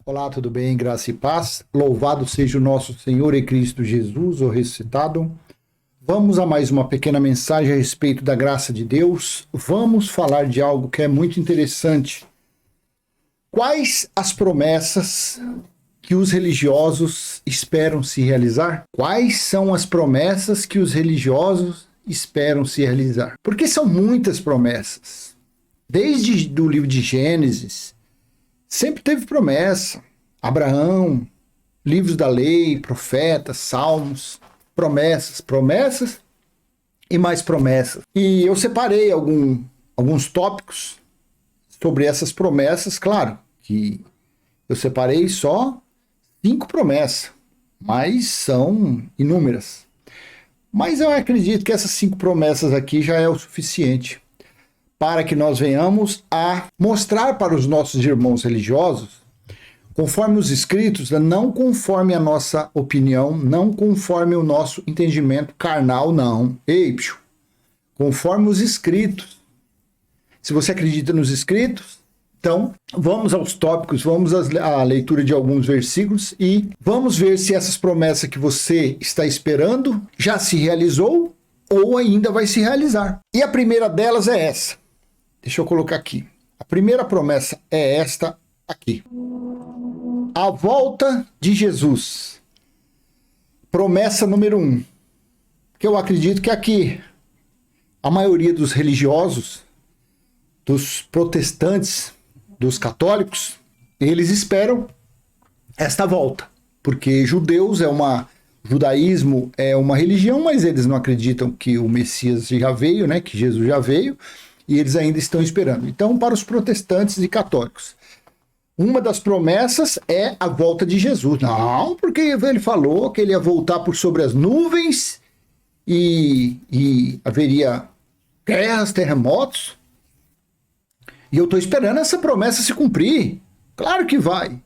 Olá, tudo bem? Graça e paz. Louvado seja o nosso Senhor e Cristo Jesus, o ressuscitado. Vamos a mais uma pequena mensagem a respeito da graça de Deus. Vamos falar de algo que é muito interessante. Quais as promessas que os religiosos esperam se realizar? Quais são as promessas que os religiosos esperam se realizar? Porque são muitas promessas. Desde o livro de Gênesis, sempre teve promessa. Abraão, livros da lei, profetas, salmos, promessas e mais promessas. E eu separei alguns tópicos sobre essas promessas. Claro que eu separei só 5 promessas, mas são inúmeras. Mas eu acredito que essas 5 promessas aqui já é o suficiente para que nós venhamos a mostrar para os nossos irmãos religiosos, conforme os escritos, não conforme a nossa opinião, não conforme o nosso entendimento carnal, não. Conforme os escritos. Se você acredita nos escritos, então vamos aos tópicos, vamos à leitura de alguns versículos e vamos ver se essas promessas que você está esperando já se realizou ou ainda vai se realizar. E a primeira delas é essa. Deixa eu colocar aqui. A primeira promessa é esta aqui. A volta de Jesus. Promessa número 1. Que eu acredito que aqui a maioria dos religiosos, dos protestantes, dos católicos, eles esperam esta volta. Porque judaísmo é uma religião, mas eles não acreditam que o Messias já veio, né? Que Jesus já veio. E eles ainda estão esperando. Então, para os protestantes e católicos, uma das promessas é a volta de Jesus. Não, porque ele falou que ele ia voltar por sobre as nuvens e haveria guerras, terremotos. E eu estou esperando essa promessa se cumprir. Claro que vai.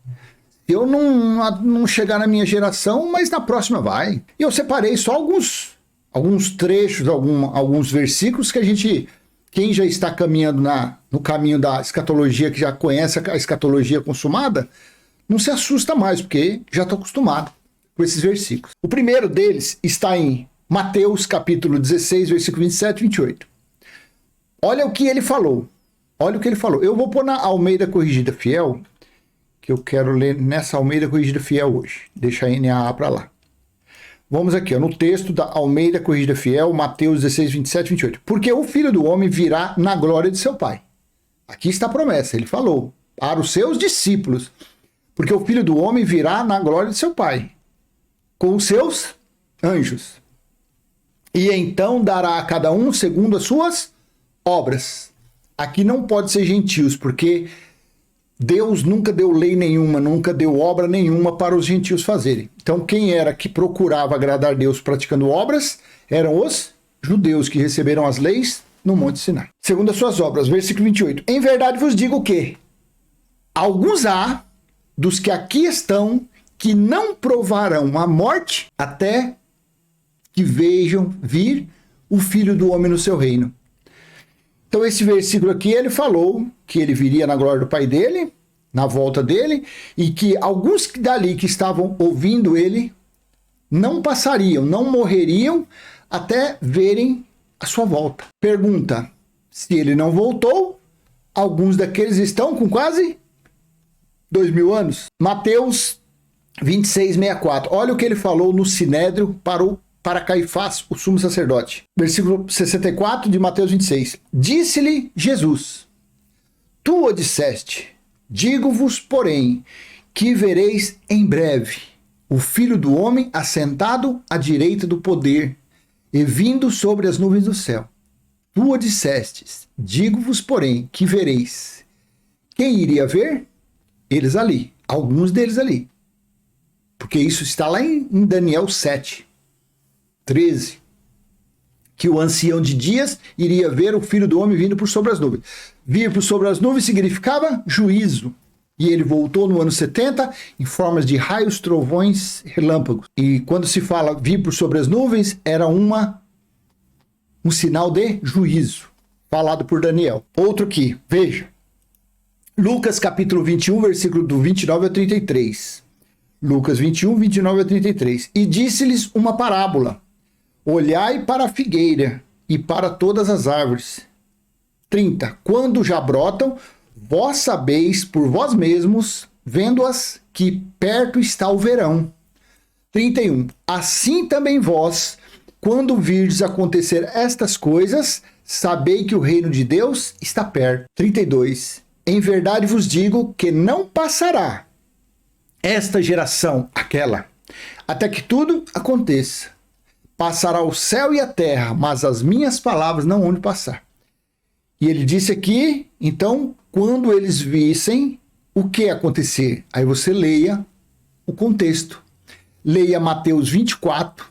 Eu não chegar na minha geração, mas na próxima vai. E eu separei só alguns trechos, alguns versículos que a gente... Quem já está caminhando no caminho da escatologia, que já conhece a escatologia consumada, não se assusta mais, porque já está acostumado com esses versículos. O primeiro deles está em Mateus capítulo 16, versículo 27 e 28. Olha o que ele falou. Olha o que ele falou. Eu vou pôr na Almeida Corrigida Fiel, que eu quero ler nessa Almeida Corrigida Fiel hoje. Deixa a NAA para lá. Vamos aqui, no texto da Almeida Corrigida Fiel, Mateus 16, 27 e 28. Porque o Filho do Homem virá na glória de seu Pai. Aqui está a promessa, ele falou, para os seus discípulos. Porque o Filho do Homem virá na glória de seu Pai, com os seus anjos. E então dará a cada um segundo as suas obras. Aqui não pode ser gentios, porque Deus nunca deu lei nenhuma, nunca deu obra nenhuma para os gentios fazerem. Então, quem era que procurava agradar a Deus praticando obras eram os judeus que receberam as leis no Monte Sinai. Segundo as suas obras, versículo 28. Em verdade vos digo que alguns há dos que aqui estão que não provarão a morte até que vejam vir o Filho do Homem no seu reino. Então, esse versículo aqui, ele falou que ele viria na glória do Pai dele, na volta dele, e que alguns dali que estavam ouvindo ele não passariam, não morreriam até verem a sua volta. Pergunta, se ele não voltou, alguns daqueles estão com quase 2000 anos. Mateus 26, 64. Olha o que ele falou no Sinédrio para Caifás, o sumo sacerdote. Versículo 64 de Mateus 26. Disse-lhe Jesus, tu o disseste, digo-vos, porém, que vereis em breve o Filho do Homem assentado à direita do poder e vindo sobre as nuvens do céu. Tu o dissestes, digo-vos, porém, que vereis. Quem iria ver? Eles ali, alguns deles ali. Porque isso está lá em Daniel 7. 13, que o ancião de dias iria ver o Filho do Homem vindo por sobre as nuvens. Vir por sobre as nuvens significava juízo. E ele voltou no ano 70 em formas de raios, trovões, relâmpagos. E quando se fala vir por sobre as nuvens, era um sinal de juízo, falado por Daniel. Outro aqui, veja. Lucas capítulo 21, versículo do 29 ao 33. Lucas 21, 29 ao 33. E disse-lhes uma parábola. Olhai para a figueira e para todas as árvores. 30. Quando já brotam, vós sabeis por vós mesmos, vendo-as, que perto está o verão. 31. Assim também vós, quando virdes acontecer estas coisas, sabei que o reino de Deus está perto. 32. Em verdade vos digo que não passará esta geração, aquela, até que tudo aconteça. Passará o céu e a terra, mas as minhas palavras não hão de passar. E ele disse aqui, então, quando eles vissem o que acontecer. Aí você leia o contexto. Leia Mateus 24,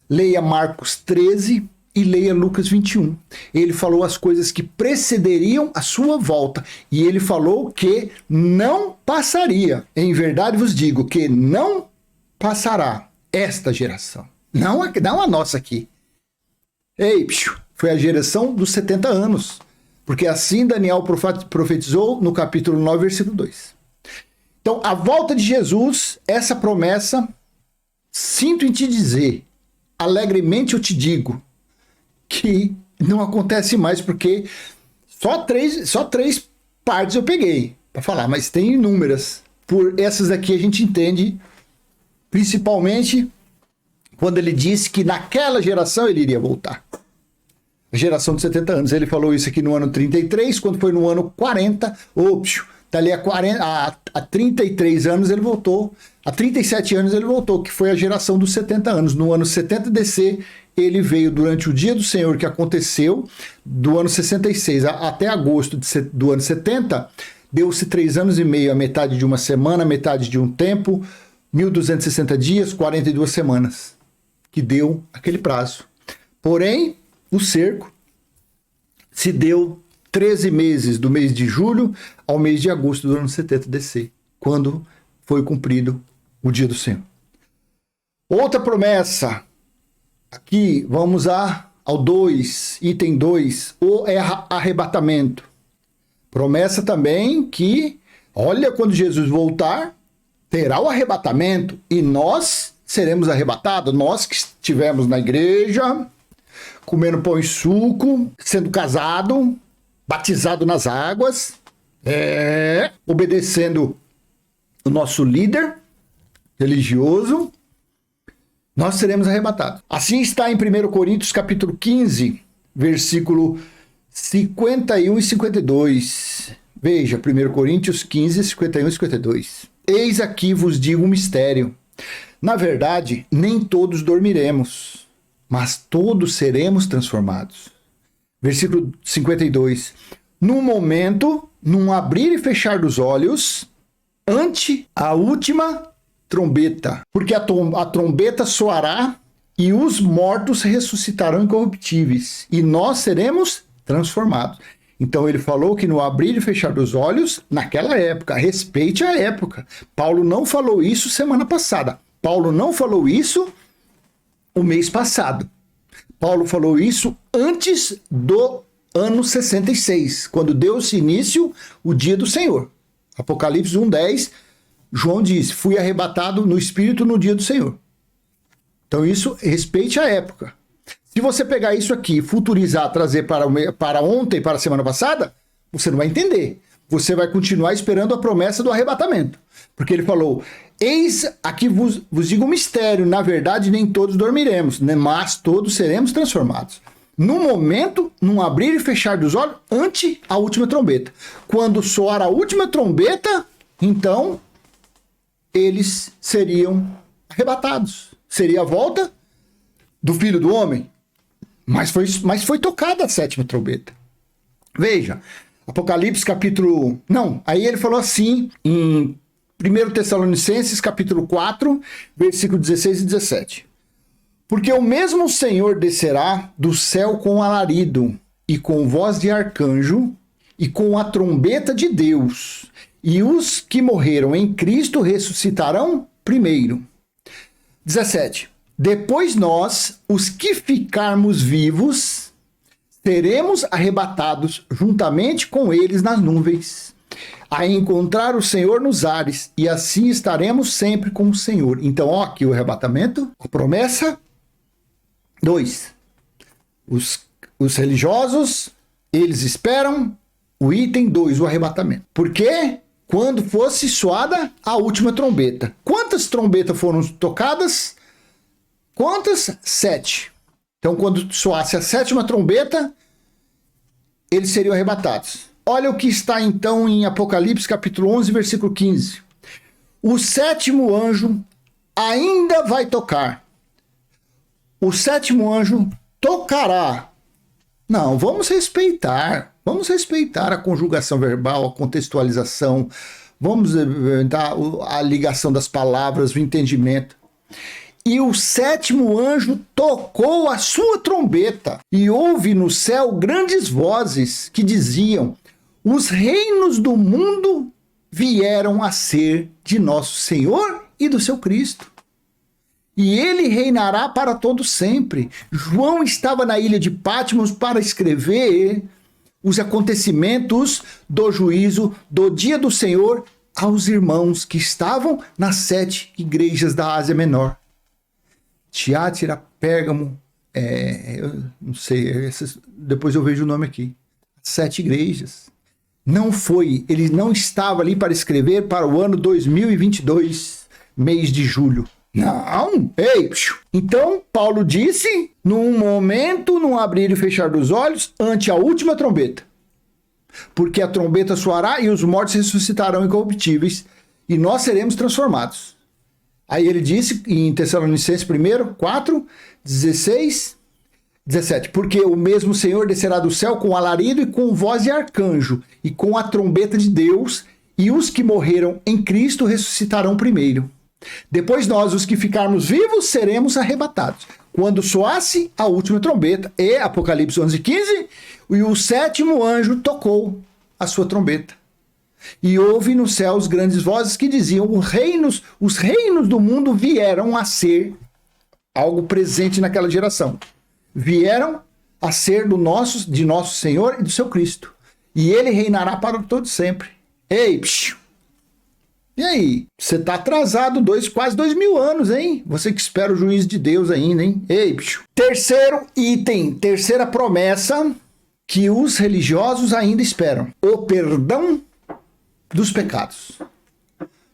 leia Marcos 13 e leia Lucas 21. Ele falou as coisas que precederiam a sua volta. E ele falou que não passaria. Em verdade vos digo que não passará esta geração. Não a nossa aqui. Ei, foi a geração dos 70 anos. Porque assim Daniel profetizou no capítulo 9, versículo 2. Então, a volta de Jesus, essa promessa, sinto em te dizer, alegremente eu te digo, que não acontece mais, porque só três partes eu peguei para falar, mas tem inúmeras. Por essas aqui a gente entende, principalmente quando ele disse que naquela geração ele iria voltar. A geração de 70 anos. Ele falou isso aqui no ano 33, quando foi no ano 40, dali a 33 anos ele voltou, a 37 anos ele voltou, que foi a geração dos 70 anos. No ano 70 DC, ele veio durante o dia do Senhor, que aconteceu do ano 66 até agosto do ano 70, deu-se 3 anos e meio, a metade de uma semana, a metade de um tempo, 1.260 dias, 42 semanas, que deu aquele prazo. Porém, o cerco se deu 13 meses, do mês de julho ao mês de agosto do ano 70 DC, quando foi cumprido o dia do Senhor. Outra promessa, aqui vamos ao 2, item 2, o arrebatamento. Promessa também que, olha, quando Jesus voltar, terá o arrebatamento e nós seremos arrebatados, nós que estivemos na igreja, comendo pão e suco, sendo casado, batizado nas águas, obedecendo o nosso líder religioso, nós seremos arrebatados. Assim está em 1 Coríntios capítulo 15, versículo 51 e 52. Veja, 1 Coríntios 15, 51 e 52. Eis aqui vos digo um mistério. Na verdade, nem todos dormiremos, mas todos seremos transformados. Versículo 52. Num momento, num abrir e fechar dos olhos, ante a última trombeta. Porque a trombeta soará e os mortos ressuscitarão incorruptíveis. E nós seremos transformados. Então ele falou que no abrir e fechar dos olhos, naquela época, respeite a época. Paulo não falou isso semana passada. Paulo não falou isso o mês passado. Paulo falou isso antes do ano 66, quando deu-se início o dia do Senhor. Apocalipse 1:10, João diz, fui arrebatado no Espírito no dia do Senhor. Então isso, respeite a época. Se você pegar isso aqui, futurizar, trazer para ontem, para a semana passada, você não vai entender. Você vai continuar esperando a promessa do arrebatamento. Porque ele falou, eis aqui vos digo um mistério, na verdade nem todos dormiremos, mas todos seremos transformados. No momento, num abrir e fechar dos olhos, ante a última trombeta. Quando soar a última trombeta, então, eles seriam arrebatados. Seria a volta do Filho do Homem. Mas foi tocada a sétima trombeta. Veja, Apocalipse capítulo... Não, aí ele falou assim, em 1 Tessalonicenses capítulo 4, versículo 16 e 17. Porque o mesmo Senhor descerá do céu com alarido, e com voz de arcanjo, e com a trombeta de Deus, e os que morreram em Cristo ressuscitarão primeiro. 17. Depois nós, os que ficarmos vivos, seremos arrebatados juntamente com eles nas nuvens, a encontrar o Senhor nos ares, e assim estaremos sempre com o Senhor. Então, ó, aqui o arrebatamento, a promessa. 2. Os religiosos, eles esperam. O item 2, o arrebatamento. Por quê? Quando fosse soada a última trombeta. Quantas trombetas foram tocadas? Quantas? 7. Então, quando soasse a 7ª trombeta, eles seriam arrebatados. Olha o que está então em Apocalipse capítulo 11, versículo 15. O 7º anjo ainda vai tocar. O 7º anjo tocará. Não, vamos respeitar a conjugação verbal, a contextualização, vamos dar a ligação das palavras, o entendimento. E o 7º anjo tocou a sua trombeta, e houve no céu grandes vozes que diziam: os reinos do mundo vieram a ser de nosso Senhor e do seu Cristo, e ele reinará para todo sempre. João estava na ilha de Patmos para escrever os acontecimentos do juízo do dia do Senhor aos irmãos que estavam nas 7 igrejas da Ásia Menor. Tiátira, Pérgamo, eu não sei, depois eu vejo o nome aqui. 7 igrejas. Ele não estava ali para escrever para o ano 2022, mês de julho. Não, Então, Paulo disse, num momento, num abrir e fechar dos olhos, ante a última trombeta. Porque a trombeta soará e os mortos ressuscitarão incorruptíveis, e nós seremos transformados. Aí ele disse, em Tessalonicenses 1, 4, 16, 17, porque o mesmo Senhor descerá do céu com alarido e com voz de arcanjo, e com a trombeta de Deus, e os que morreram em Cristo ressuscitarão primeiro. Depois nós, os que ficarmos vivos, seremos arrebatados. Quando soasse a última trombeta, e Apocalipse 11:15, e o 7º anjo tocou a sua trombeta. E houve no céu os grandes vozes que diziam: os reinos do mundo vieram a ser algo presente naquela geração. Vieram a ser de nosso Senhor e do seu Cristo. E ele reinará para todo sempre. E aí? Você está atrasado quase 2000 anos, hein? Você que espera o juízo de Deus ainda, hein? Terceiro item, terceira promessa que os religiosos ainda esperam: o perdão dos pecados.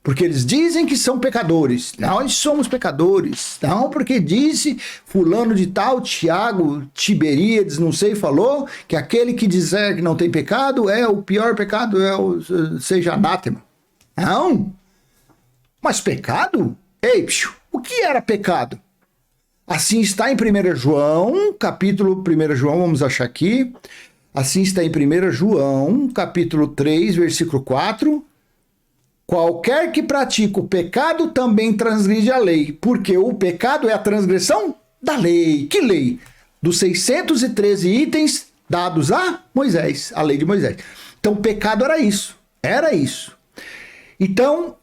Porque eles dizem que são pecadores. Nós somos pecadores. Não, porque disse fulano de tal, Tiago, Tiberíades, não sei, falou que aquele que dizer que não tem pecado é o pior pecado, seja anátema. Não. Mas pecado? O que era pecado? Assim está em 1 João, capítulo 1 João, vamos achar aqui. Assim está em 1 João, capítulo 3, versículo 4. Qualquer que pratica o pecado também transgride a lei, porque o pecado é a transgressão da lei. Que lei? Dos 613 itens dados a Moisés, a lei de Moisés. Então, o pecado era isso. Então,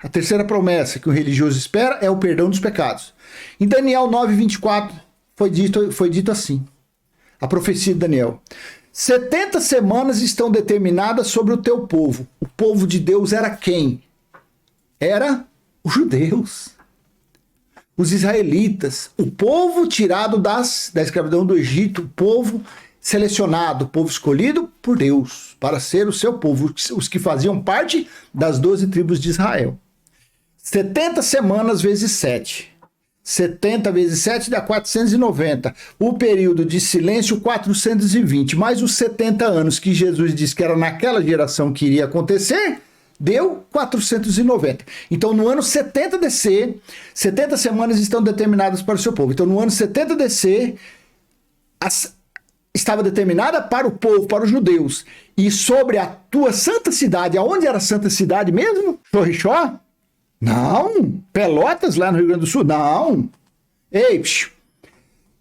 a terceira promessa que o religioso espera é o perdão dos pecados. Em Daniel 9:24 foi dito assim, a profecia de Daniel: 70 semanas estão determinadas sobre o teu povo. O povo de Deus era quem? Era os judeus, os israelitas, o povo tirado da escravidão do Egito, o povo selecionado, o povo escolhido por Deus para ser o seu povo, os que faziam parte das 12 tribos de Israel. 70 semanas vezes 7. 70 vezes 7 dá 490. O período de silêncio, 420. Mais os 70 anos que Jesus disse que era naquela geração que iria acontecer, deu 490. Então, no ano 70 DC, 70 semanas estão determinadas para o seu povo. Então, no ano 70 DC, estava determinada para o povo, para os judeus. E sobre a tua santa cidade, aonde era a santa cidade mesmo? Chorrichó? Não. Pelotas, lá no Rio Grande do Sul? Não.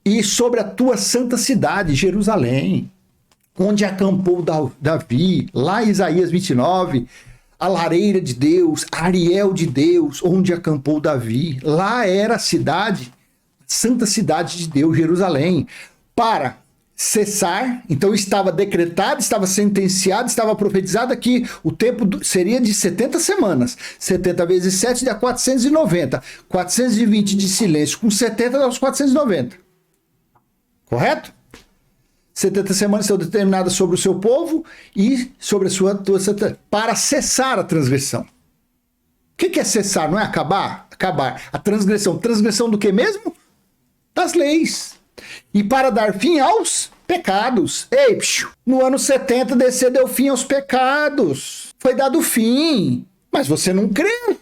E sobre a tua santa cidade, Jerusalém, onde acampou Davi, lá em Isaías 29, a lareira de Deus, Ariel de Deus, onde acampou Davi. Lá era a cidade, santa cidade de Deus, Jerusalém, para cessar, então estava decretado, estava sentenciado, estava profetizado que o tempo seria de 70 semanas. 70 vezes 7 dá 490. 420 de silêncio com 70 dá os 490. Correto? 70 semanas são determinadas sobre o seu povo e sobre a sua para cessar a transgressão. O que é cessar? Não é acabar? Acabar. A transgressão. Transgressão do que mesmo? Das leis. E para dar fim aos pecados. Ei, no ano 70 deu fim aos pecados. Foi dado fim. Mas você não crê.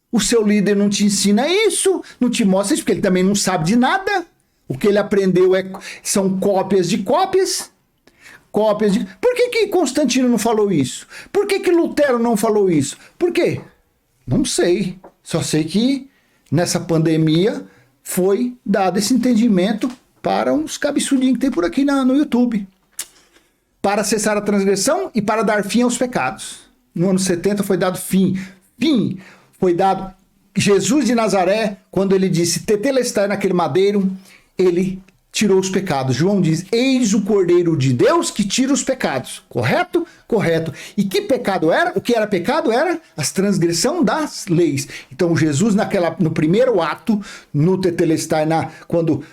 O seu líder não te ensina isso, não te mostra isso, porque ele também não sabe de nada. O que ele aprendeu são cópias de cópias. Cópias de... Por que Constantino não falou isso? Por que Lutero não falou isso? Por quê? Não sei. Só sei que nessa pandemia foi dado esse entendimento para uns cabeçudinhos que tem por aqui no YouTube. Para cessar a transgressão e para dar fim aos pecados. No ano 70 foi dado fim. Fim foi dado... Jesus de Nazaré, quando ele disse tetelestai naquele madeiro, ele tirou os pecados. João diz, eis o Cordeiro de Deus que tira os pecados. Correto? Correto. E que pecado era? O que era pecado era a transgressão das leis. Então Jesus, no primeiro ato, no tetelestai, quando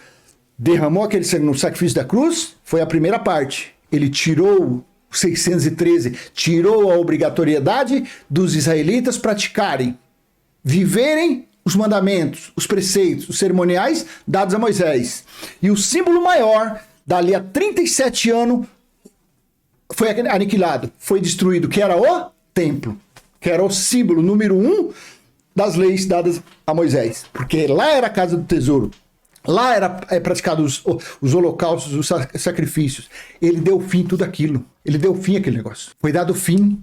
derramou aquele sangue no sacrifício da cruz, foi a primeira parte. Ele tirou o 613, tirou a obrigatoriedade dos israelitas praticarem, viverem os mandamentos, os preceitos, os cerimoniais dados a Moisés. E o símbolo maior, dali a 37 anos, foi aniquilado, foi destruído, que era o templo, que era o símbolo número 1 das leis dadas a Moisés. Porque lá era a casa do tesouro, lá era praticado os holocaustos, os sacrifícios. Ele deu fim a tudo aquilo, ele deu fim àquele negócio. Foi dado fim,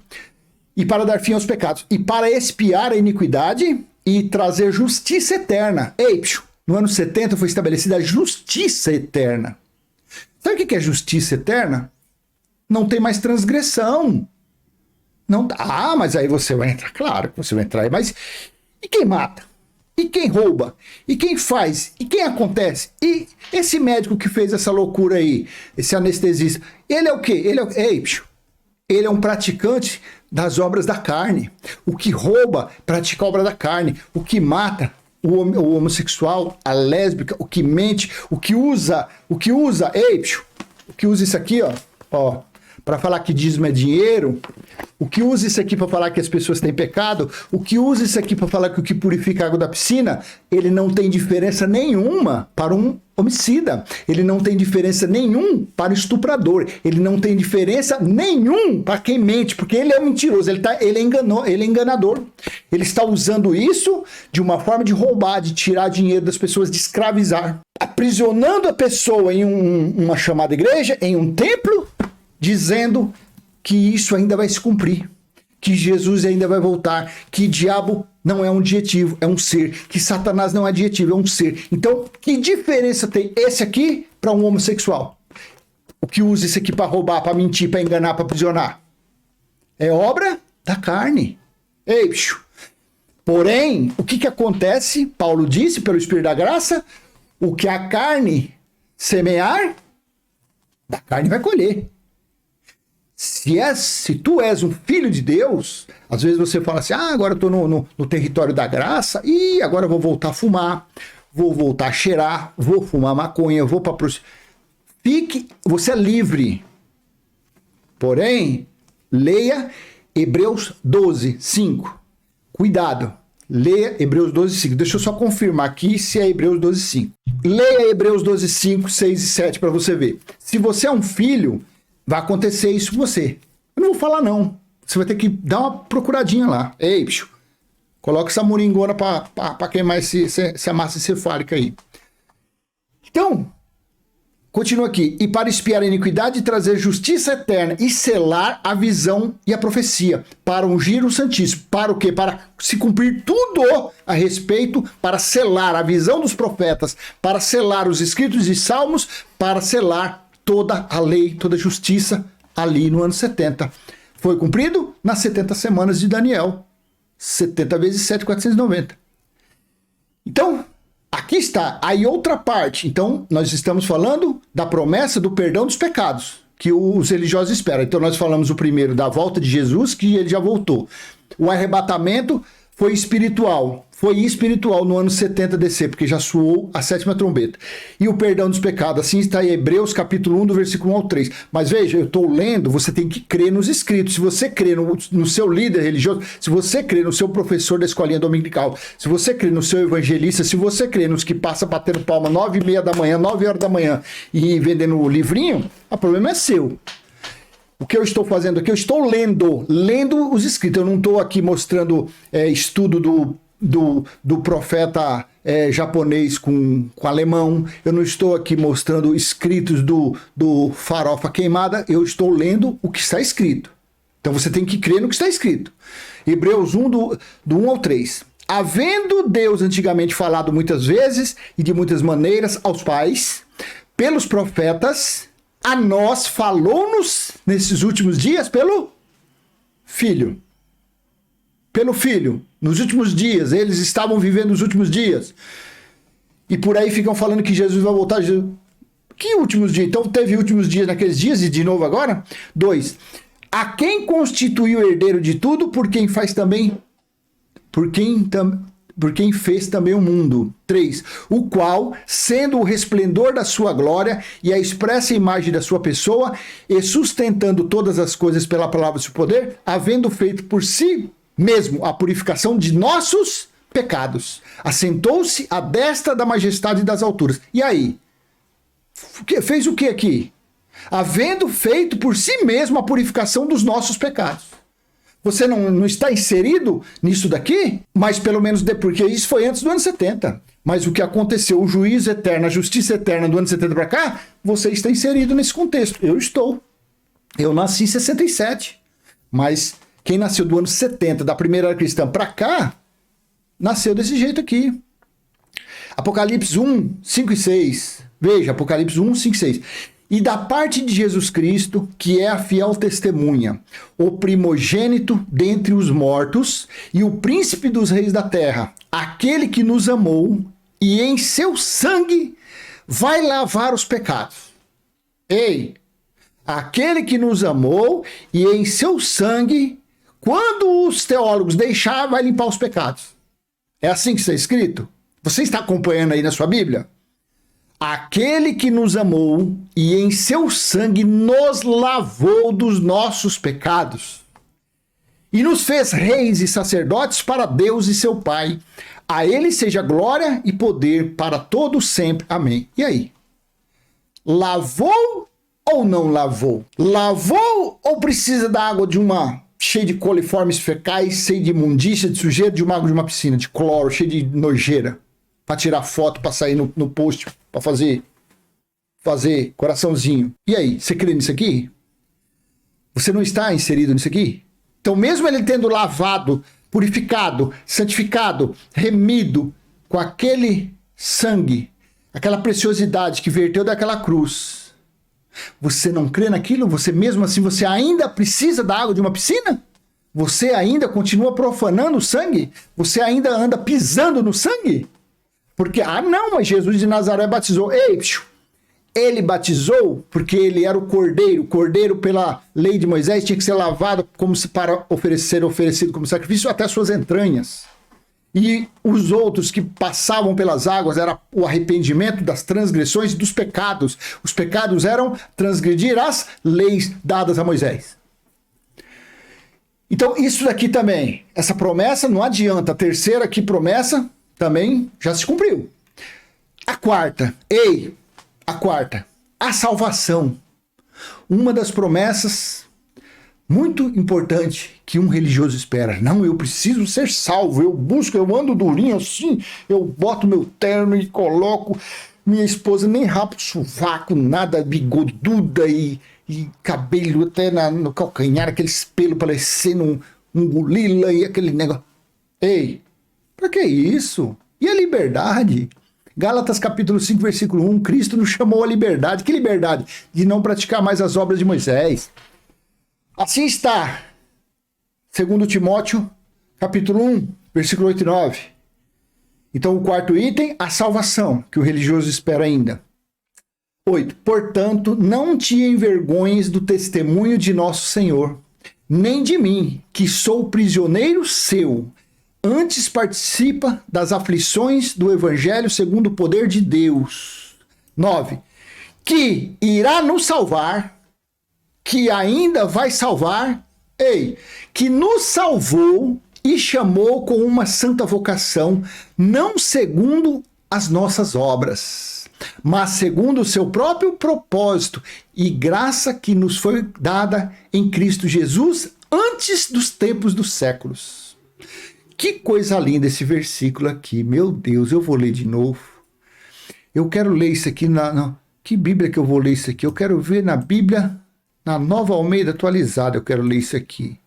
e para dar fim aos pecados, e para expiar a iniquidade, e trazer justiça eterna. Ei, no ano 70 foi estabelecida a justiça eterna. Sabe o que é justiça eterna? Não tem mais transgressão. Não, mas aí você vai entrar. Claro que você vai entrar. Mas e quem mata? E quem rouba? E quem faz? E quem acontece? E esse médico que fez essa loucura aí, esse anestesista, ele é o quê? Ele é um praticante das obras da carne. O que rouba, pratica a obra da carne. O que mata, o homossexual, a lésbica, o que mente, o que usa isso aqui, ó, para falar que dízimo é dinheiro, o que usa isso aqui para falar que as pessoas têm pecado, o que usa isso aqui para falar que o que purifica a água da piscina, ele não tem diferença nenhuma para um homicida, ele não tem diferença nenhum para o estuprador, ele não tem diferença nenhum para quem mente, porque ele é um mentiroso, ele é enganador, ele está usando isso de uma forma de roubar, de tirar dinheiro das pessoas, de escravizar, aprisionando a pessoa em uma chamada igreja, em um templo, dizendo que isso ainda vai se cumprir, que Jesus ainda vai voltar, que diabo não é um adjetivo, é um ser, que Satanás não é adjetivo, é um ser. Então, que diferença tem esse aqui para um homossexual? O que usa isso aqui para roubar, para mentir, para enganar, para aprisionar? É obra da carne. Ei, bicho. Porém, o que acontece? Paulo disse, pelo Espírito da Graça, o que a carne semear, da carne vai colher. Se tu és um filho de Deus, às vezes você fala assim, agora eu estou no território da graça, e agora eu vou voltar a fumar, vou voltar a cheirar, vou fumar maconha, vou para você é livre. Porém, leia Hebreus 12, 5. Cuidado, leia Hebreus 12, 5. Deixa eu só confirmar aqui se é Hebreus 12, 5. Leia Hebreus 12, 5, 6 e 7 para você ver. Se você é um filho, vai acontecer isso com você. Eu não vou falar não. Você vai ter que dar uma procuradinha lá. Ei, bicho, coloca essa moringona para queimar essa massa encefálica aí. Então, continua aqui. E para expiar a iniquidade, trazer justiça eterna e selar a visão e a profecia, para ungir o Santíssimo. Para o quê? Para se cumprir tudo a respeito, para selar a visão dos profetas, para selar os escritos de Salmos, para selar toda a lei, toda a justiça ali no ano 70. Foi cumprido nas 70 semanas de Daniel. 70 vezes 7, 490. Então, Aqui está. Aí outra parte. Então, nós estamos falando da promessa do perdão dos pecados, que os religiosos esperam. Então, nós falamos o primeiro da volta de Jesus, que ele já voltou. O arrebatamento foi espiritual no ano 70 DC, porque já soou a 7ª trombeta. E o perdão dos pecados, assim está em Hebreus capítulo 1, do versículo 1 ao 3. Mas veja, eu estou lendo, você tem que crer nos escritos. Se você crê no seu líder religioso, se você crê no seu professor da escolinha dominical, se você crê no seu evangelista, se você crê nos que passam batendo palma 9h30 da manhã, 9 horas da manhã e vendendo o livrinho, o problema é seu. O que eu estou fazendo aqui? Eu estou lendo os escritos. Eu não estou aqui mostrando estudo do profeta japonês com alemão. Eu não estou aqui mostrando escritos do Farofa Queimada. Eu estou lendo o que está escrito. Então você tem que crer no que está escrito. Hebreus 1, do 1 ao 3. Havendo Deus antigamente falado muitas vezes e de muitas maneiras aos pais, pelos profetas, a nós falou-nos nesses últimos dias pelo Filho. Pelo Filho. Nos últimos dias, eles estavam vivendo os últimos dias. E por aí ficam falando que Jesus vai voltar. Que últimos dias? Então teve últimos dias naqueles dias e de novo agora? 2. A quem constituiu o herdeiro de tudo, por quem fez também o mundo. 3. O qual, sendo o resplendor da sua glória e a expressa imagem da sua pessoa, e sustentando todas as coisas pela palavra do seu poder, havendo feito por si mesmo a purificação de nossos pecados, assentou-se à destra da majestade das alturas. E aí? Fez o que aqui? Havendo feito por si mesmo a purificação dos nossos pecados. Você não está inserido nisso daqui? Mas pelo menos porque isso foi antes do ano 70. Mas o que aconteceu, o juízo eterno, a justiça eterna do ano 70 para cá, você está inserido nesse contexto. Eu estou. Eu nasci em 67. Mas quem nasceu do ano 70, da primeira era cristã para cá, nasceu desse jeito aqui. Apocalipse 1, 5 e 6. Veja, Apocalipse 1, 5 e 6. E da parte de Jesus Cristo, que é a fiel testemunha, o primogênito dentre os mortos e o príncipe dos reis da terra, aquele que nos amou e em seu sangue vai lavar os pecados. Ei, aquele que nos amou e em seu sangue, quando os teólogos deixar, vai limpar os pecados. É assim que está escrito? Você está acompanhando aí na sua Bíblia? Aquele que nos amou e em seu sangue nos lavou dos nossos pecados e nos fez reis e sacerdotes para Deus e seu Pai. A ele seja glória e poder para todos sempre. Amém. E aí? Lavou ou não lavou? Lavou ou precisa da água de uma cheia de coliformes fecais, cheia de imundícia, de sujeira, de uma água de uma piscina, de cloro, cheia de nojeira, para tirar foto, para sair no post, para fazer coraçãozinho. E aí, você crê nisso aqui? Você não está inserido nisso aqui? Então, mesmo ele tendo lavado, purificado, santificado, remido com aquele sangue, aquela preciosidade que verteu daquela cruz, você não crê naquilo? Você mesmo assim, você ainda precisa da água de uma piscina? Você ainda continua profanando o sangue? Você ainda anda pisando no sangue? Porque, não, mas Jesus de Nazaré batizou. Ei, ele batizou porque ele era o cordeiro pela lei de Moisés, tinha que ser lavado como se para ser oferecido como sacrifício até suas entranhas. E os outros que passavam pelas águas era o arrependimento das transgressões e dos pecados. Os pecados eram transgredir as leis dadas a Moisés. Então, isso daqui também, essa promessa não adianta. A terceira aqui, promessa, também já se cumpriu. A quarta, a salvação. Uma das promessas muito importante que um religioso espera. Não, eu preciso ser salvo, eu busco, eu ando durinho assim, eu boto meu terno e coloco minha esposa, nem rabo, sovaco, nada, bigoduda e cabelo até no calcanhar, aquele pelo parecendo um gorila e aquele negócio. Ei, pra que isso? E a liberdade? Gálatas capítulo 5, versículo 1, Cristo nos chamou à liberdade. Que liberdade? De não praticar mais as obras de Moisés. Assim está, segundo Timóteo, capítulo 1, versículo 8 e 9. Então, o quarto item, a salvação, que o religioso espera ainda. 8. Portanto, não te envergonhes do testemunho de nosso Senhor, nem de mim, que sou prisioneiro seu. Antes participa das aflições do evangelho segundo o poder de Deus. 9. Que irá nos salvar, que ainda vai salvar, que nos salvou e chamou com uma santa vocação, não segundo as nossas obras, mas segundo o seu próprio propósito e graça que nos foi dada em Cristo Jesus antes dos tempos dos séculos. Que coisa linda esse versículo aqui, meu Deus, eu vou ler de novo. Eu quero ler isso aqui que Bíblia que eu vou ler isso aqui? Eu quero ver na Bíblia, na Nova Almeida Atualizada, eu quero ler isso aqui.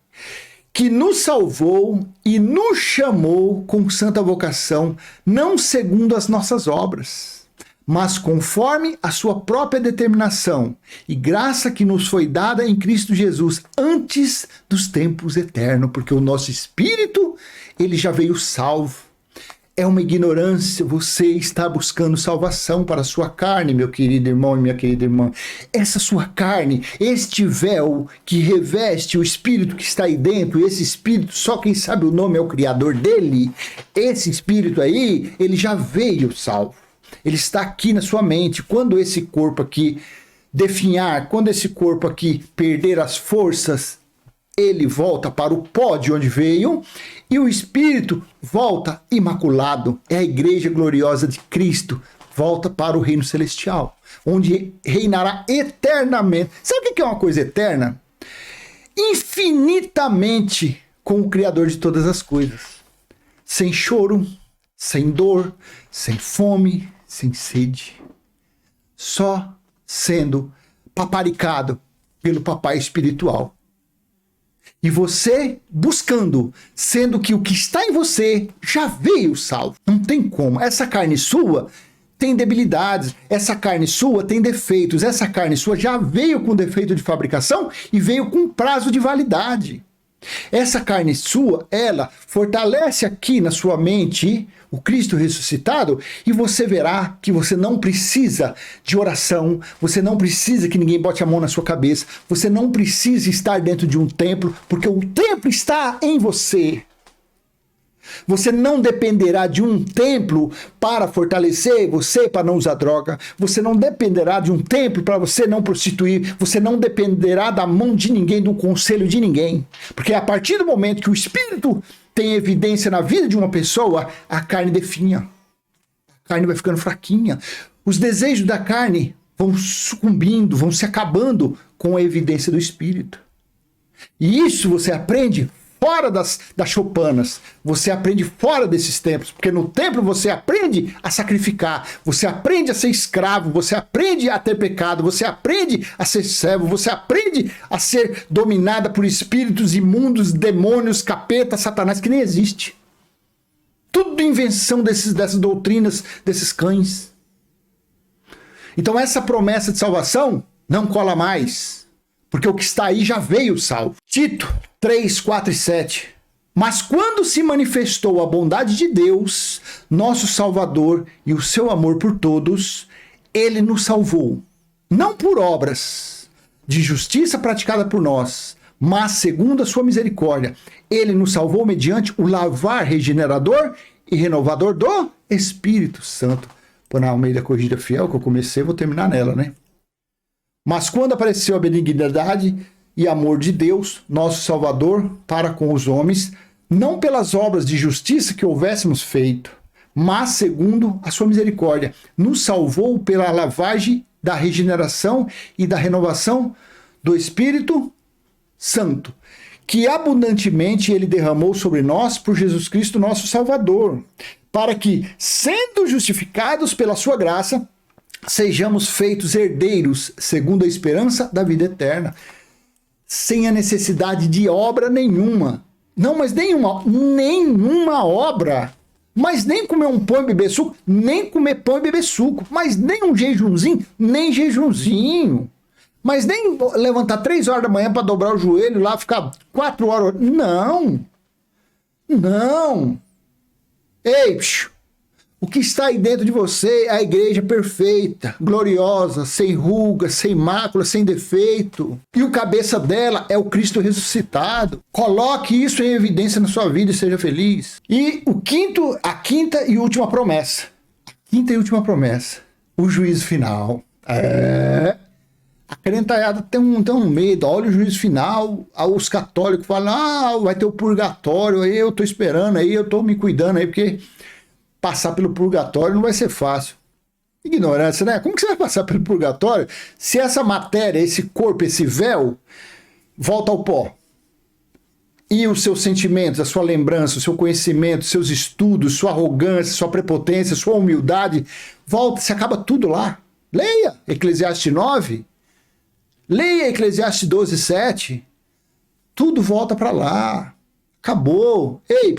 Que nos salvou e nos chamou com santa vocação, não segundo as nossas obras, mas conforme a sua própria determinação e graça que nos foi dada em Cristo Jesus antes dos tempos eternos, porque o nosso espírito, ele já veio salvo. É uma ignorância, você está buscando salvação para a sua carne, meu querido irmão e minha querida irmã. Essa sua carne, este véu que reveste o espírito que está aí dentro, esse espírito, só quem sabe o nome é o criador dele, esse espírito aí, ele já veio salvo. Ele está aqui na sua mente. Quando esse corpo aqui definhar, quando esse corpo aqui perder as forças, ele volta para o pó de onde veio e o Espírito volta imaculado. É a igreja gloriosa de Cristo, volta para o reino celestial, onde reinará eternamente. Sabe o que é uma coisa eterna? Infinitamente com o Criador de todas as coisas. Sem choro, sem dor, sem fome, sem sede. Só sendo paparicado pelo papai espiritual. E você buscando, sendo que o que está em você já veio salvo. Não tem como. Essa carne sua tem debilidades, essa carne sua tem defeitos, essa carne sua já veio com defeito de fabricação e veio com prazo de validade. Essa carne sua, ela fortalece aqui na sua mente o Cristo ressuscitado e você verá que você não precisa de oração, você não precisa que ninguém bote a mão na sua cabeça, você não precisa estar dentro de um templo, porque o templo está em você. Você não dependerá de um templo para fortalecer você, para não usar droga. Você não dependerá de um templo para você não prostituir. Você não dependerá da mão de ninguém, do conselho de ninguém. Porque a partir do momento que o Espírito tem evidência na vida de uma pessoa, a carne definha. A carne vai ficando fraquinha. Os desejos da carne vão sucumbindo, vão se acabando com a evidência do Espírito. E isso você aprende fora das choupanas, você aprende fora desses templos, porque no templo você aprende a sacrificar, você aprende a ser escravo, você aprende a ter pecado, você aprende a ser servo, você aprende a ser dominada por espíritos imundos, demônios, capeta, satanás, que nem existe. Tudo invenção dessas doutrinas, desses cães. Então essa promessa de salvação não cola mais, porque o que está aí já veio salvo. Tito 3, 4 e 7. Mas quando se manifestou a bondade de Deus, nosso Salvador, e o seu amor por todos, ele nos salvou, não por obras de justiça praticada por nós, mas segundo a sua misericórdia. Ele nos salvou mediante o lavar regenerador e renovador do Espírito Santo. Por na Almeida Corrigida Fiel, que eu comecei, vou terminar nela, né? Mas quando apareceu a benignidade e amor de Deus, nosso Salvador, para com os homens, não pelas obras de justiça que houvéssemos feito, mas segundo a sua misericórdia, nos salvou pela lavagem da regeneração e da renovação do Espírito Santo, que abundantemente ele derramou sobre nós por Jesus Cristo, nosso Salvador, para que, sendo justificados pela sua graça, sejamos feitos herdeiros segundo a esperança da vida eterna, sem a necessidade de obra nenhuma. Não, mas nenhuma obra. Mas nem comer um pão e beber suco, nem comer pão e beber suco. Mas nem um jejumzinho, nem jejumzinho. Mas nem levantar 3 horas da manhã para dobrar o joelho lá, ficar 4 horas. Não. Não. Ei, O que está aí dentro de você é a igreja perfeita, gloriosa, sem ruga, sem mácula, sem defeito. E o cabeça dela é o Cristo ressuscitado. Coloque isso em evidência na sua vida e seja feliz. E a quinta e última promessa. Quinta e última promessa. O juízo final. A crentaiada tem um medo. Olha o juízo final. Os católicos falam, vai ter o purgatório. Aí eu tô esperando, aí eu tô me cuidando aí, porque passar pelo purgatório não vai ser fácil. Ignorância, né? Como que você vai passar pelo purgatório se essa matéria, esse corpo, esse véu, volta ao pó? E os seus sentimentos, a sua lembrança, o seu conhecimento, seus estudos, sua arrogância, sua prepotência, sua humildade, volta, se acaba tudo lá. Leia Eclesiastes 9. Leia Eclesiastes 12, 7. Tudo volta para lá. Acabou. Ei,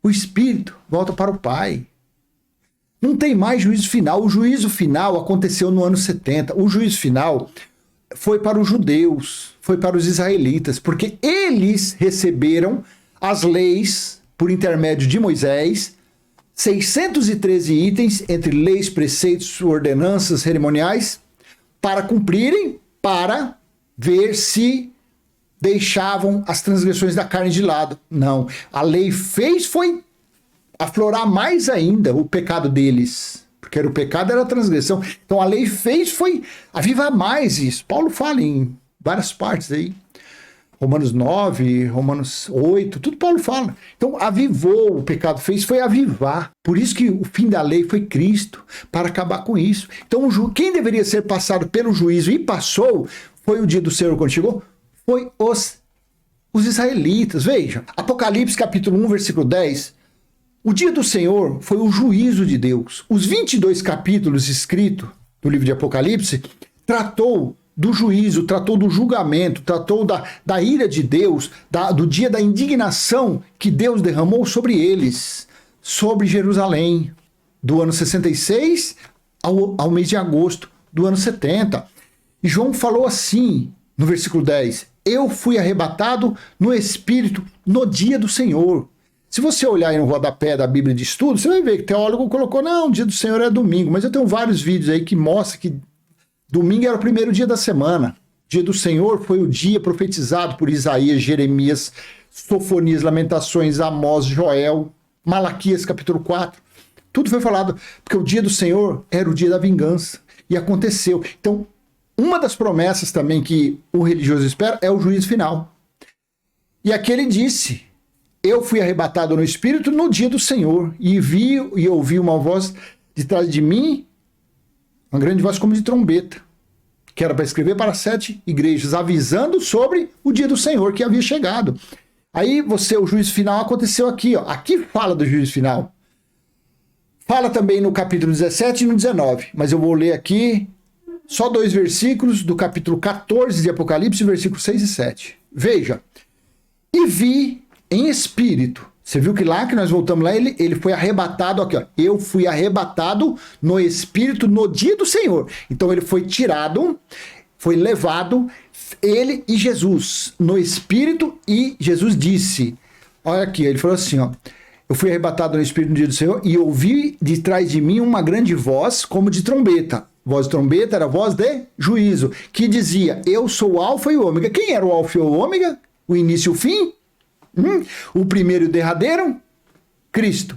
o espírito volta para o Pai. Não tem mais juízo final. O juízo final aconteceu no ano 70. O juízo final foi para os judeus, foi para os israelitas, porque eles receberam as leis por intermédio de Moisés, 613 itens entre leis, preceitos, ordenanças cerimoniais, para cumprirem, para ver se deixavam as transgressões da carne de lado. Não, a lei foi aflorar mais ainda o pecado deles, porque o pecado era a transgressão. Então a lei foi avivar mais isso. Paulo fala em várias partes aí, Romanos 9, Romanos 8, tudo Paulo fala. Então avivou, o pecado foi avivar. Por isso que o fim da lei foi Cristo, para acabar com isso. Então quem deveria ser passado pelo juízo e passou, foi o dia do Senhor quando chegou, foi os israelitas. Veja, Apocalipse capítulo 1, versículo 10, o dia do Senhor foi o juízo de Deus. Os 22 capítulos escritos do livro de Apocalipse tratou do juízo, tratou do julgamento, tratou da ira de Deus, do dia da indignação que Deus derramou sobre eles, sobre Jerusalém, do ano 66 ao mês de agosto do ano 70. E João falou assim, no versículo 10, eu fui arrebatado no Espírito no dia do Senhor. Se você olhar aí no rodapé da Bíblia de Estudo, você vai ver que o teólogo colocou, não, o dia do Senhor é domingo, mas eu tenho vários vídeos aí que mostram que domingo era o primeiro dia da semana. O dia do Senhor foi o dia profetizado por Isaías, Jeremias, Sofonias, Lamentações, Amós, Joel, Malaquias, capítulo 4. Tudo foi falado, porque o dia do Senhor era o dia da vingança. E aconteceu. Então, uma das promessas também que o religioso espera é o juízo final. E aqui ele disse, eu fui arrebatado no Espírito no dia do Senhor, e vi e ouvi uma voz de trás de mim, uma grande voz como de trombeta, que era para escrever para 7 igrejas, avisando sobre o dia do Senhor que havia chegado. Aí o juízo final aconteceu aqui, ó. Aqui fala do juízo final. Fala também no capítulo 17 e no 19, mas eu vou ler aqui só 2 versículos do capítulo 14 de Apocalipse, versículos 6 e 7. Veja, e vi em espírito. Você viu que lá que nós voltamos lá, ele foi arrebatado aqui, ó. Eu fui arrebatado no Espírito no dia do Senhor. Então ele foi tirado, foi levado, ele e Jesus, no Espírito, e Jesus disse, olha aqui, ele falou assim, ó, eu fui arrebatado no Espírito no dia do Senhor e ouvi de trás de mim uma grande voz como de trombeta. Voz de trombeta era voz de juízo, que dizia, eu sou o Alfa e o Ômega. Quem era o Alfa e o Ômega? O início e o fim? O primeiro e o derradeiro? Cristo.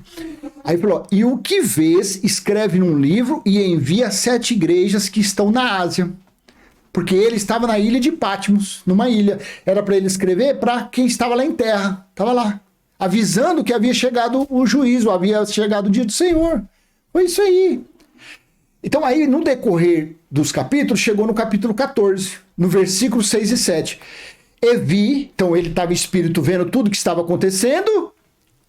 Aí falou, e o que vês, escreve num livro e envia a 7 igrejas que estão na Ásia. Porque ele estava na ilha de Patmos, numa ilha. Era para ele escrever para quem estava lá em terra. Estava lá. Avisando que havia chegado o juízo, havia chegado o dia do Senhor. Foi isso aí. Então aí, no decorrer dos capítulos, chegou no capítulo 14, no versículo 6 e 7. E vi, então ele estava espírito vendo tudo que estava acontecendo,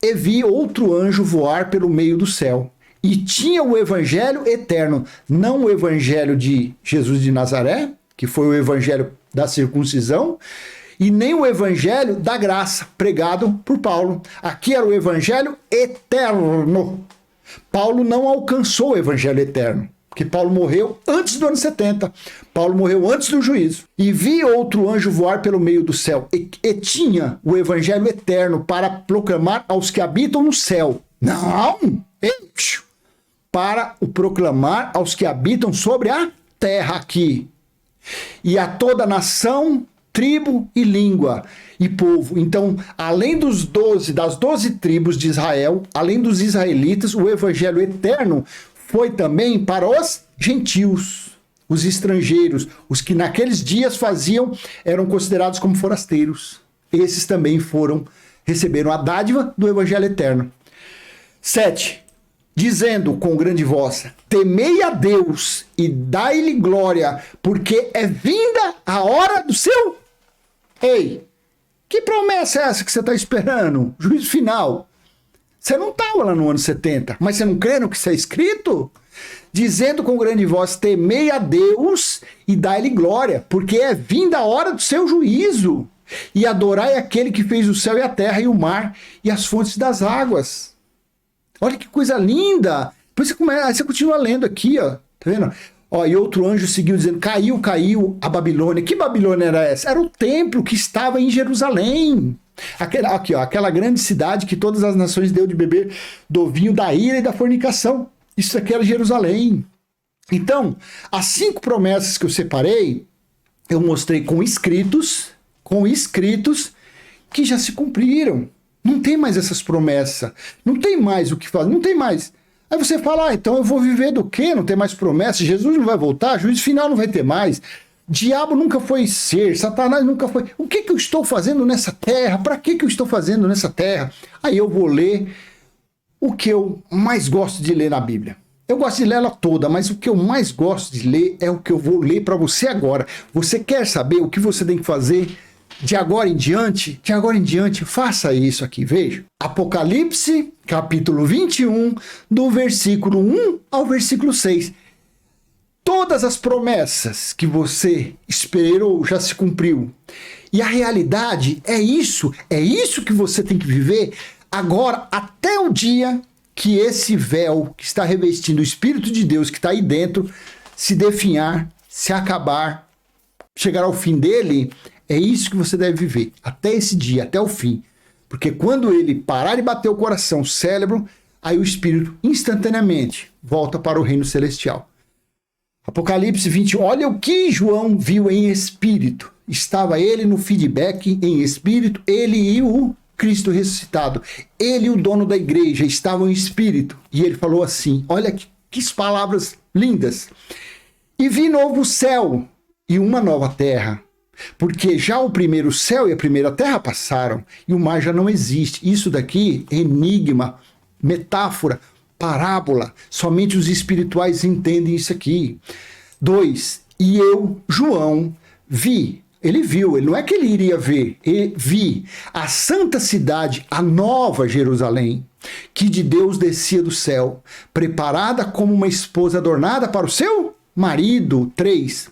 e vi outro anjo voar pelo meio do céu. E tinha o evangelho eterno, não o evangelho de Jesus de Nazaré, que foi o evangelho da circuncisão, e nem o evangelho da graça, pregado por Paulo. Aqui era o evangelho eterno. Paulo não alcançou o evangelho eterno, porque Paulo morreu antes do ano 70. Paulo morreu antes do juízo. E vi outro anjo voar pelo meio do céu, e tinha o evangelho eterno para proclamar aos que habitam no céu. Não! Para o proclamar aos que habitam sobre a terra aqui, e a toda nação, tribo e língua e povo. Então, além das 12 tribos de Israel, além dos israelitas, o evangelho eterno foi também para os gentios, os estrangeiros, os que naqueles dias eram considerados como forasteiros. Esses também receberam a dádiva do evangelho eterno. 7. Dizendo com grande voz: temei a Deus e dai-lhe glória, porque é vinda a hora do seu... Ei, que promessa é essa que você está esperando? Juízo final. Você não estava lá no ano 70, mas você não crê no que está escrito? Dizendo com grande voz: temei a Deus e dai-lhe glória, porque é vinda a hora do seu juízo. E adorai aquele que fez o céu e a terra e o mar e as fontes das águas. Olha que coisa linda! Depois aí você continua lendo aqui, ó. Tá vendo? Ó, e outro anjo seguiu dizendo: caiu a Babilônia. Que Babilônia era essa? Era o templo que estava em Jerusalém. Aquela grande cidade que todas as nações deu de beber do vinho da ira e da fornicação. Isso aqui era Jerusalém. Então, as 5 promessas que eu separei, eu mostrei com escritos que já se cumpriram. Não tem mais essas promessas. Não tem mais o que fazer. Não tem mais. Aí você fala: então eu vou viver do quê? Não tem mais promessa. Jesus não vai voltar. Juízo final não vai ter mais. Diabo nunca foi ser. Satanás nunca foi. O que eu estou fazendo nessa terra? Para que eu estou fazendo nessa terra? Aí eu vou ler o que eu mais gosto de ler na Bíblia. Eu gosto de ler ela toda, mas o que eu mais gosto de ler é o que eu vou ler para você agora. Você quer saber o que você tem que fazer de agora em diante? De agora em diante, faça isso aqui, veja. Apocalipse, capítulo 21, do versículo 1 ao versículo 6. Todas as promessas que você esperou já se cumpriu. E a realidade é isso que você tem que viver agora, até o dia que esse véu que está revestindo o Espírito de Deus que está aí dentro se definhar, se acabar, chegar ao fim dele. É isso que você deve viver, até esse dia, até o fim. Porque quando ele parar de bater o coração, o cérebro, aí o Espírito instantaneamente volta para o reino celestial. Apocalipse 20, olha o que João viu em espírito. Estava ele no feedback em espírito, ele e o Cristo ressuscitado. Ele e o dono da igreja estavam em espírito. E ele falou assim, olha que palavras lindas. E vi novo céu e uma nova terra. Porque já o primeiro céu e a primeira terra passaram e o mar já não existe. Isso daqui é enigma, metáfora, parábola. Somente os espirituais entendem isso aqui. 2. E eu, João, vi. Ele viu, não é que ele iria ver. Vi a santa cidade, a nova Jerusalém, que de Deus descia do céu, preparada como uma esposa adornada para o seu marido. 3.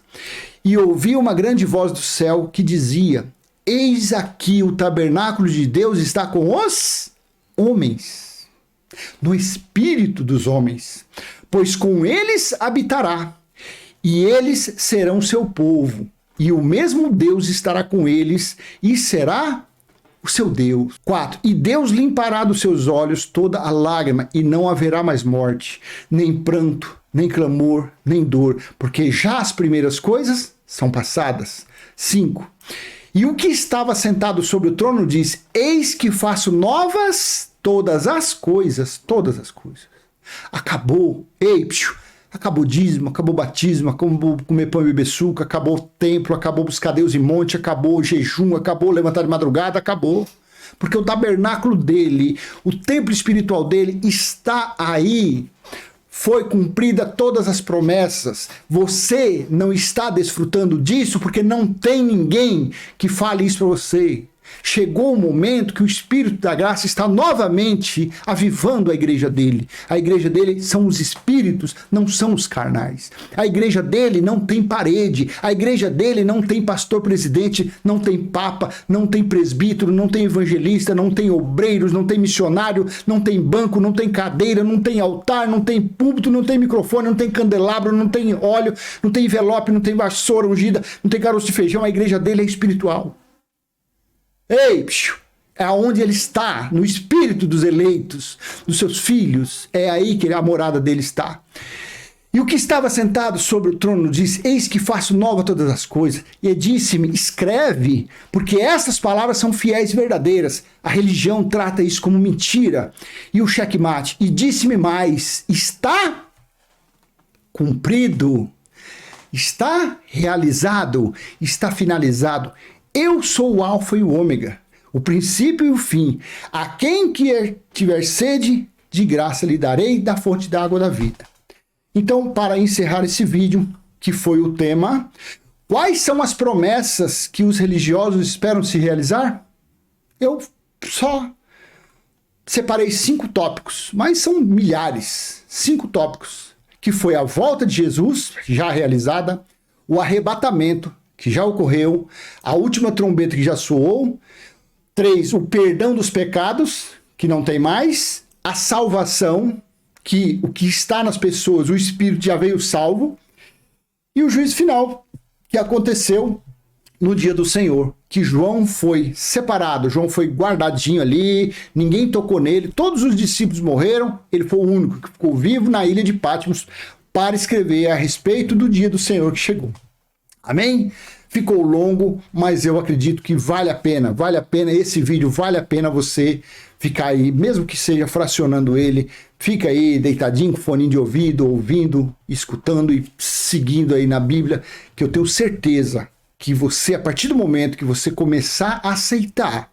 E ouvi uma grande voz do céu que dizia: eis aqui o tabernáculo de Deus está com os homens, no espírito dos homens, pois com eles habitará, e eles serão seu povo, e o mesmo Deus estará com eles, e será o seu Deus. 4. E Deus limpará dos seus olhos toda a lágrima, e não haverá mais morte, nem pranto, nem clamor, nem dor, porque já as primeiras coisas são passadas. 5. E o que estava sentado sobre o trono diz: eis que faço novas todas as coisas. Acabou. Acabou o dízimo, acabou o batismo, acabou comer pão e beber suco, acabou o templo, acabou buscar Deus em monte, acabou o jejum, acabou levantar de madrugada, acabou. Porque o tabernáculo dele, o templo espiritual dele está aí. Foi cumprida todas as promessas. Você não está desfrutando disso porque não tem ninguém que fale isso para você. Chegou o momento que o Espírito da Graça está novamente avivando a igreja dele. A igreja dele são os espíritos, não são os carnais. A igreja dele não tem parede. A igreja dele não tem pastor presidente, não tem papa, não tem presbítero, não tem evangelista, não tem obreiros, não tem missionário, não tem banco, não tem cadeira, não tem altar, não tem púlpito, não tem microfone, não tem candelabro, não tem óleo, não tem envelope, não tem vassoura ungida, não tem caroço de feijão. A igreja dele é espiritual. Ei, é onde ele está, no espírito dos eleitos, dos seus filhos, é aí que a morada dele está. E o que estava sentado sobre o trono disse: eis que faço nova todas as coisas. E disse-me: escreve, porque essas palavras são fiéis e verdadeiras. A religião trata isso como mentira. E o checkmate. E disse-me mais: está cumprido, está realizado, está finalizado. Eu sou o alfa e o ômega, o princípio e o fim. A quem tiver sede, de graça lhe darei da fonte da água da vida. Então, para encerrar esse vídeo, que foi o tema, quais são as promessas que os religiosos esperam se realizar? Eu só separei 5 tópicos, mas são milhares. 5 tópicos, que foi a volta de Jesus, já realizada, o arrebatamento, que já ocorreu, a última trombeta que já soou, 3, o perdão dos pecados, que não tem mais, a salvação, que o que está nas pessoas, o Espírito já veio salvo, e o juízo final, que aconteceu no dia do Senhor, que João foi separado, João foi guardadinho ali, ninguém tocou nele, todos os discípulos morreram, ele foi o único que ficou vivo na ilha de Patmos para escrever a respeito do dia do Senhor que chegou. Amém? Ficou longo, mas eu acredito que vale a pena, esse vídeo vale a pena você ficar aí, mesmo que seja fracionando ele, fica aí deitadinho com fone de ouvido, ouvindo, escutando e seguindo aí na Bíblia, que eu tenho certeza que você, a partir do momento que você começar a aceitar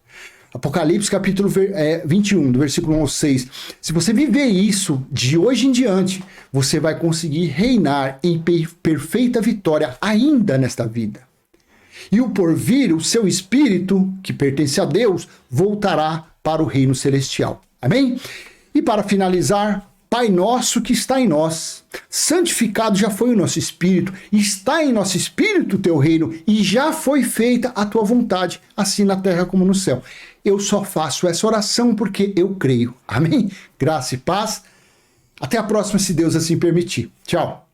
Apocalipse capítulo 21, do versículo 1 ao 6, se você viver isso de hoje em diante, você vai conseguir reinar em perfeita vitória ainda nesta vida. E o porvir, o seu espírito, que pertence a Deus, voltará para o reino celestial. Amém? E para finalizar, Pai nosso que está em nós, santificado já foi o nosso espírito, está em nosso espírito o teu reino, e já foi feita a tua vontade, assim na terra como no céu. Eu só faço essa oração porque eu creio. Amém? Graça e paz. Até a próxima, se Deus assim permitir. Tchau.